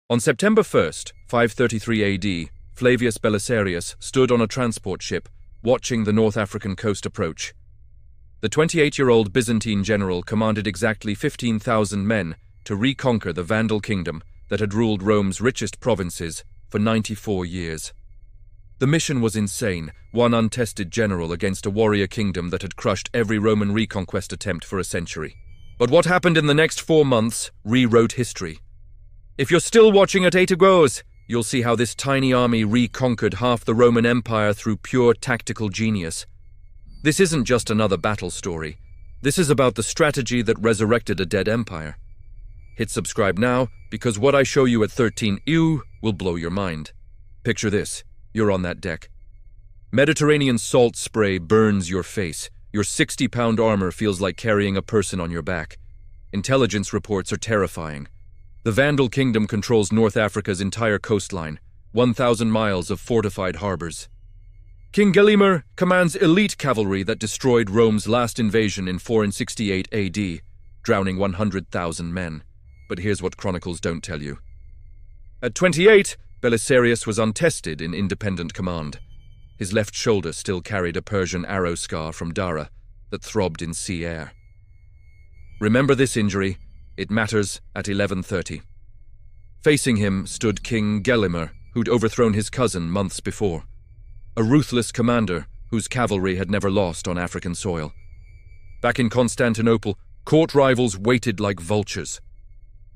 On September 1st, 533 AD, Flavius Belisarius stood on a transport ship, watching the North African coast approach. The 28-year-old Byzantine general commanded exactly 15,000 men to reconquer the Vandal Kingdom that had ruled Rome's richest provinces for 94 years. The mission was insane, one untested general against a warrior kingdom that had crushed every Roman reconquest attempt for a century. But what happened in the next 4 months rewrote history. If you're still watching at 8 agoes, you'll see how this tiny army reconquered half the Roman Empire through pure tactical genius. This isn't just another battle story. This is about the strategy that resurrected a dead empire. Hit subscribe now, because what I show you at 13 EU will blow your mind. Picture this. You're on that deck. Mediterranean salt spray burns your face. Your 60-pound armor feels like carrying a person on your back. Intelligence reports are terrifying. The Vandal Kingdom controls North Africa's entire coastline, 1,000 miles of fortified harbors. King Gelimer commands elite cavalry that destroyed Rome's last invasion in 468 AD, drowning 100,000 men. But here's what chronicles don't tell you. At 28, Belisarius was untested in independent command. His left shoulder still carried a Persian arrow scar from Dara that throbbed in sea air. Remember this injury. It matters at 11:30. Facing him stood King Gelimer, who'd overthrown his cousin months before. A ruthless commander whose cavalry had never lost on African soil. Back in Constantinople, court rivals waited like vultures.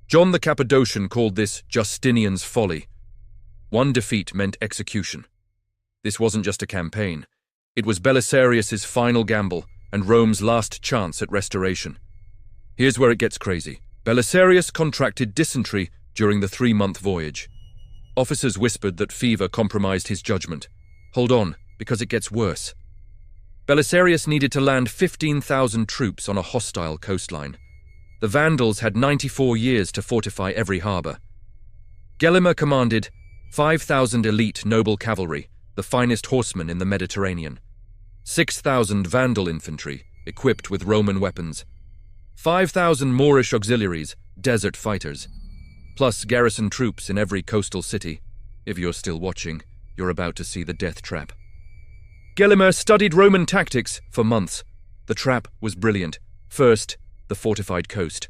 John the Cappadocian called this Justinian's folly. One defeat meant execution. This wasn't just a campaign. It was Belisarius's final gamble and Rome's last chance at restoration. Here's where it gets crazy. Belisarius contracted dysentery during the 3-month voyage. Officers whispered that fever compromised his judgment. Hold on, because it gets worse. Belisarius needed to land 15,000 troops on a hostile coastline. The Vandals had 94 years to fortify every harbor. Gelimer commanded 5,000 elite noble cavalry, the finest horsemen in the Mediterranean. 6,000 Vandal infantry, equipped with Roman weapons. 5,000 Moorish auxiliaries, desert fighters. Plus garrison troops in every coastal city. If you're still watching, you're about to see the death trap. Gelimer studied Roman tactics for months. The trap was brilliant. First, the fortified coast.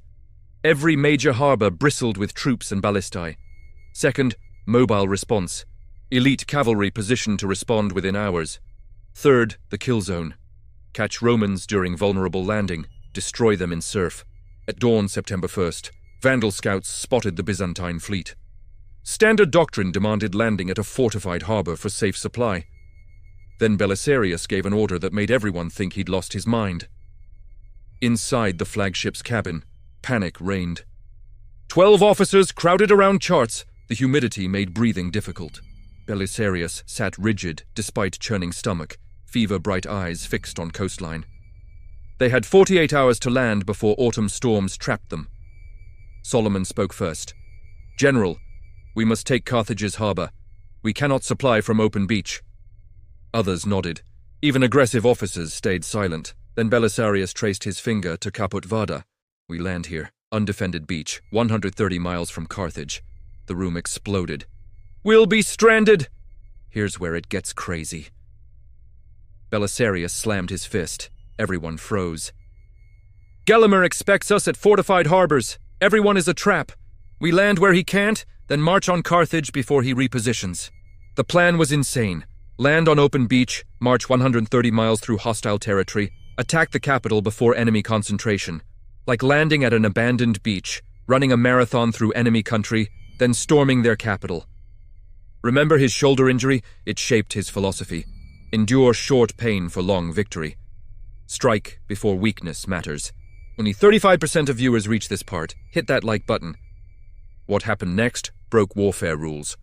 Every major harbor bristled with troops and ballistae. Second, mobile response. Elite cavalry positioned to respond within hours. Third, the kill zone. Catch Romans during vulnerable landing. Destroy them in surf. At dawn, September 1st, Vandal scouts spotted the Byzantine fleet. Standard doctrine demanded landing at a fortified harbor for safe supply. Then Belisarius gave an order that made everyone think he'd lost his mind. Inside the flagship's cabin, panic reigned. 12 officers crowded around charts. The humidity made breathing difficult. Belisarius sat rigid despite churning stomach, fever-bright eyes fixed on coastline. They had 48 hours to land before autumn storms trapped them. Solomon spoke first. "General, we must take Carthage's harbor. We cannot supply from open beach." Others nodded. Even aggressive officers stayed silent. Then Belisarius traced his finger to Caput Vada. "We land here. Undefended beach, 130 miles from Carthage." The room exploded. "We'll be stranded!" Here's where it gets crazy. Belisarius slammed his fist. Everyone froze. "Gelimer expects us at fortified harbors. Everyone is a trap. We land where he can't, then march on Carthage before he repositions." The plan was insane. Land on open beach, march 130 miles through hostile territory, attack the capital before enemy concentration. Like landing at an abandoned beach, running a marathon through enemy country, then storming their capital. Remember his shoulder injury? It shaped his philosophy. Endure short pain for long victory. Strike before weakness matters. Only 35% of viewers reach this part. Hit that like button. What happened next broke warfare rules.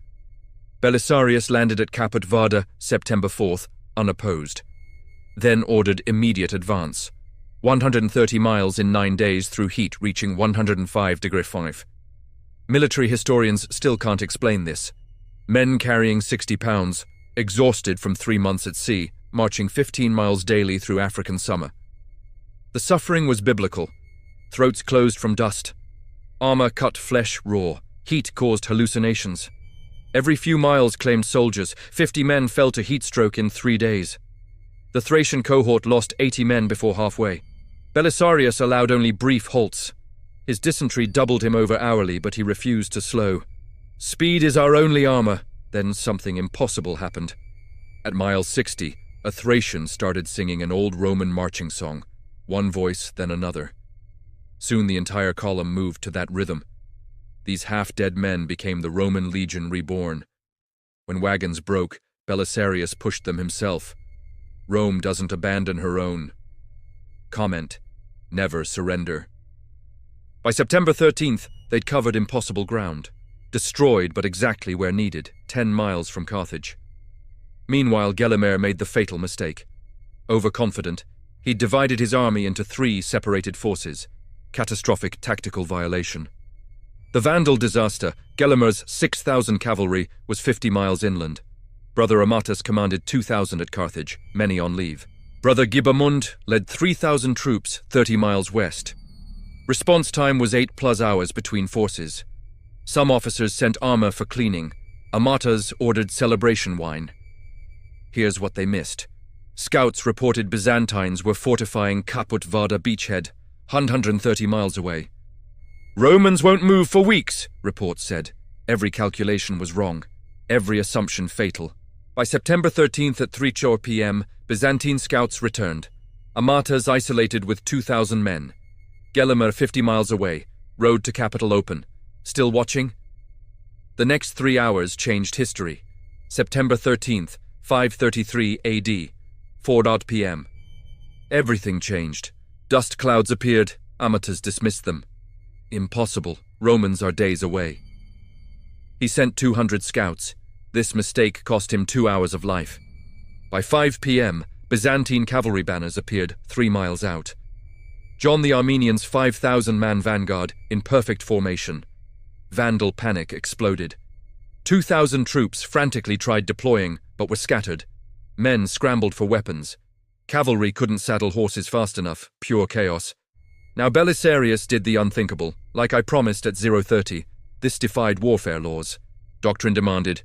Belisarius landed at Caput Vada September 4th, unopposed. Then ordered immediate advance. 130 miles in 9 days through heat reaching 105°F. Military historians still can't explain this. Men carrying 60 pounds, exhausted from 3 months at sea, marching 15 miles daily through African summer. The suffering was biblical. Throats closed from dust. Armor cut flesh raw. Heat caused hallucinations. Every few miles claimed soldiers. 50 men fell to heat stroke in 3 days. The Thracian cohort lost 80 men before halfway. Belisarius allowed only brief halts. His dysentery doubled him over hourly, but he refused to slow. Speed is our only armor. Then something impossible happened. At mile 60, a Thracian started singing an old Roman marching song, one voice, then another. Soon the entire column moved to that rhythm. These half-dead men became the Roman legion reborn. When wagons broke, Belisarius pushed them himself. Rome doesn't abandon her own. Comment: never surrender. By September 13th, they'd covered impossible ground. Destroyed but exactly where needed, 10 miles from Carthage. Meanwhile, Gelimer made the fatal mistake. Overconfident, he divided his army into 3 separated forces. Catastrophic tactical violation. The Vandal disaster, Gelimer's 6,000 cavalry, was 50 miles inland. Brother Amatus commanded 2,000 at Carthage, many on leave. Brother Gibamund led 3,000 troops 30 miles west. Response time was 8+ hours between forces. Some officers sent armor for cleaning. Amatas ordered celebration wine. Here's what they missed. Scouts reported Byzantines were fortifying Caput Vada beachhead, 130 miles away. Romans won't move for weeks, reports said. Every calculation was wrong. Every assumption fatal. By September 13th at 3 p.m., Byzantine scouts returned. Amatas isolated with 2,000 men. Gelimer 50 miles away, road to capital open. Still watching? The next 3 hours changed history. September 13th, 533 AD, 4 p.m. Everything changed. Dust clouds appeared. Amatas dismissed them. Impossible. Romans are days away. He sent 200 scouts. This mistake cost him 2 hours of life. By 5 p.m., Byzantine cavalry banners appeared 3 miles out. John the Armenian's 5,000-man vanguard in perfect formation. Vandal panic exploded. 2,000 troops frantically tried deploying, but were scattered. Men scrambled for weapons. Cavalry couldn't saddle horses fast enough. Pure chaos. Now Belisarius did the unthinkable. Like I promised at 0:30, this defied warfare laws. Doctrine demanded: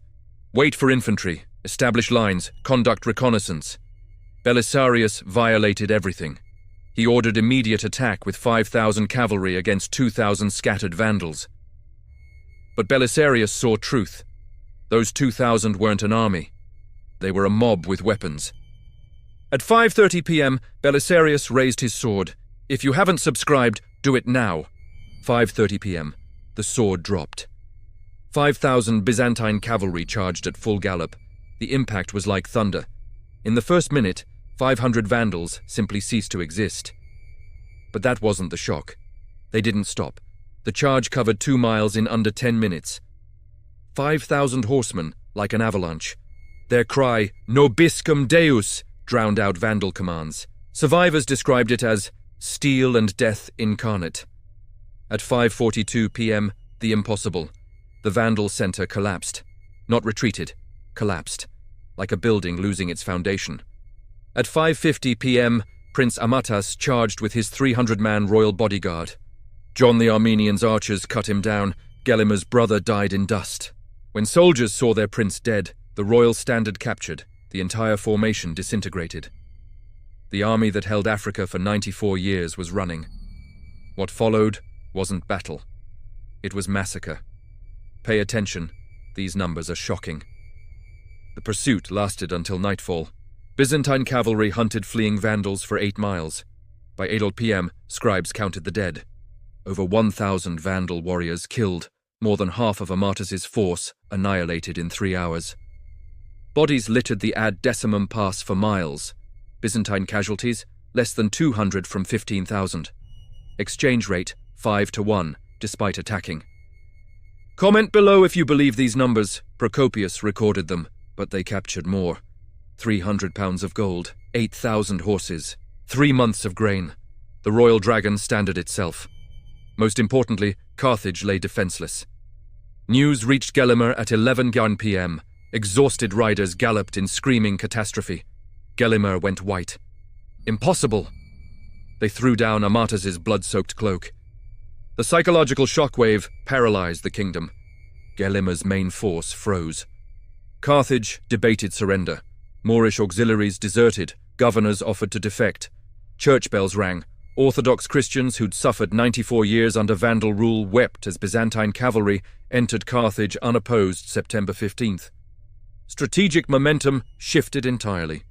wait for infantry, establish lines, conduct reconnaissance. Belisarius violated everything. He ordered immediate attack with 5,000 cavalry against 2,000 scattered Vandals. But Belisarius saw truth. Those 2,000 weren't an army. They were a mob with weapons. At 5:30 p.m., Belisarius raised his sword. If you haven't subscribed, do it now. 5:30 p.m. The sword dropped. 5,000 Byzantine cavalry charged at full gallop. The impact was like thunder. In the first minute, 500 Vandals simply ceased to exist. But that wasn't the shock. They didn't stop. The charge covered 2 miles in under 10 minutes. 5,000 horsemen, like an avalanche. Their cry, "Nobiscum Deus," drowned out Vandal commands. Survivors described it as steel and death incarnate. At 5:42 p.m., the impossible. The Vandal center collapsed. Not retreated, collapsed, like a building losing its foundation. At 5:50 p.m., Prince Amatas charged with his 300-man royal bodyguard. John the Armenian's archers cut him down. Gelimer's brother died in dust. When soldiers saw their prince dead, the royal standard captured, the entire formation disintegrated. The army that held Africa for 94 years was running. What followed wasn't battle. It was massacre. Pay attention. These numbers are shocking. The pursuit lasted until nightfall. Byzantine cavalry hunted fleeing Vandals for 8 miles. By 8 p.m., scribes counted the dead. Over 1,000 Vandal warriors killed, more than half of Amatus's force annihilated in 3 hours. Bodies littered the Ad Decimum Pass for miles. Byzantine casualties, less than 200 from 15,000. Exchange rate, 5-1, despite attacking. Comment below if you believe these numbers. Procopius recorded them, but they captured more. 300 pounds of gold, 8,000 horses, 3 months of grain. The royal dragon standard itself. Most importantly, Carthage lay defenseless. News reached Gelimer at 11 p.m. Exhausted riders galloped in screaming catastrophe. Gelimer went white. Impossible! They threw down Amatus's blood-soaked cloak. The psychological shockwave paralyzed the kingdom. Gelimer's main force froze. Carthage debated surrender. Moorish auxiliaries deserted. Governors offered to defect. Church bells rang. Orthodox Christians who'd suffered 94 years under Vandal rule wept as Byzantine cavalry entered Carthage unopposed September 15th. Strategic momentum shifted entirely.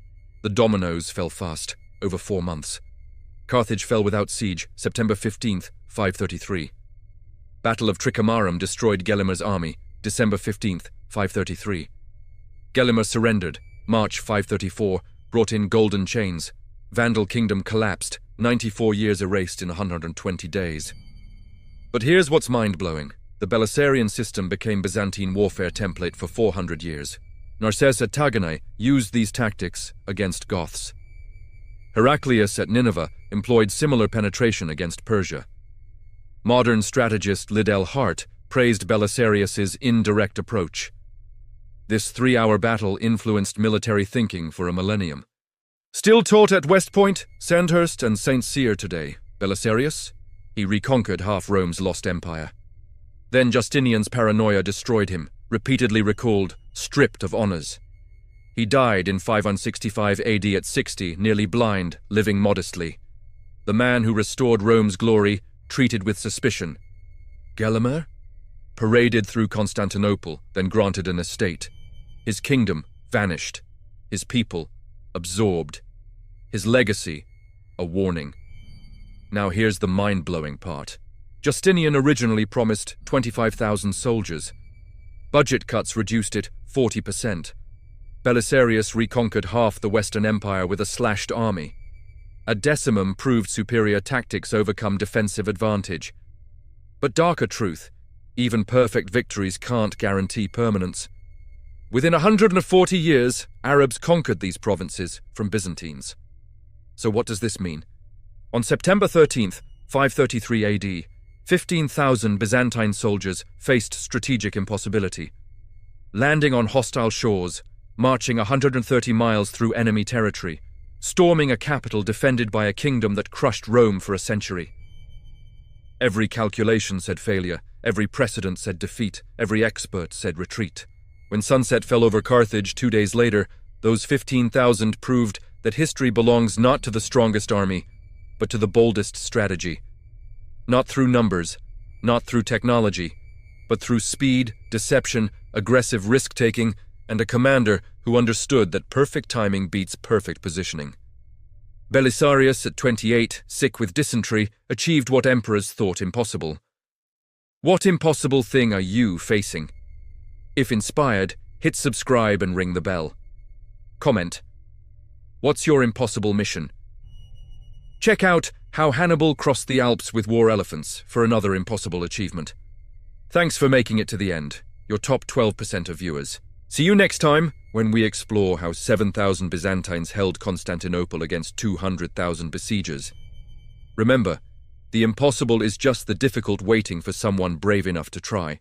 The dominoes fell fast, over 4 months. Carthage fell without siege, September 15th, 533. Battle of Tricamarum destroyed Gelimer's army, December 15th, 533. Gelimer surrendered, March 534, brought in golden chains. Vandal Kingdom collapsed, 94 years erased in 120 days. But here's what's mind-blowing. The Belisarian system became Byzantine warfare template for 400 years. Narses at Tagane used these tactics against Goths. Heraclius at Nineveh employed similar penetration against Persia. Modern strategist Liddell Hart praised Belisarius's indirect approach. This 3-hour battle influenced military thinking for a millennium. Still taught at West Point, Sandhurst, and St. Cyr today, Belisarius, he reconquered half Rome's lost empire. Then Justinian's paranoia destroyed him, repeatedly recalled, stripped of honors. He died in 565 AD at 60, nearly blind, living modestly. The man who restored Rome's glory, treated with suspicion. Gelimer? Paraded through Constantinople, then granted an estate. His kingdom vanished. His people absorbed. His legacy, a warning. Now here's the mind-blowing part. Justinian originally promised 25,000 soldiers. Budget cuts reduced it 40%. Belisarius reconquered half the Western Empire with a slashed army. A decimum proved superior tactics overcome defensive advantage. But darker truth, even perfect victories can't guarantee permanence. Within 140 years, Arabs conquered these provinces from Byzantines. So what does this mean? On September 13th, 533 AD, 15,000 Byzantine soldiers faced strategic impossibility. Landing on hostile shores, marching 130 miles through enemy territory, storming a capital defended by a kingdom that crushed Rome for a century. Every calculation said failure, every precedent said defeat, every expert said retreat. When sunset fell over Carthage 2 days later, those 15,000 proved that history belongs not to the strongest army, but to the boldest strategy. Not through numbers, not through technology, but through speed, deception, aggressive risk-taking, and a commander who understood that perfect timing beats perfect positioning. Belisarius, at 28, sick with dysentery, achieved what emperors thought impossible. What impossible thing are you facing? If inspired, hit subscribe and ring the bell. Comment. What's your impossible mission? Check out How Hannibal Crossed the Alps with War Elephants for another impossible achievement. Thanks for making it to the end, your top 12% of viewers. See you next time when we explore how 7,000 Byzantines held Constantinople against 200,000 besiegers. Remember, the impossible is just the difficult waiting for someone brave enough to try.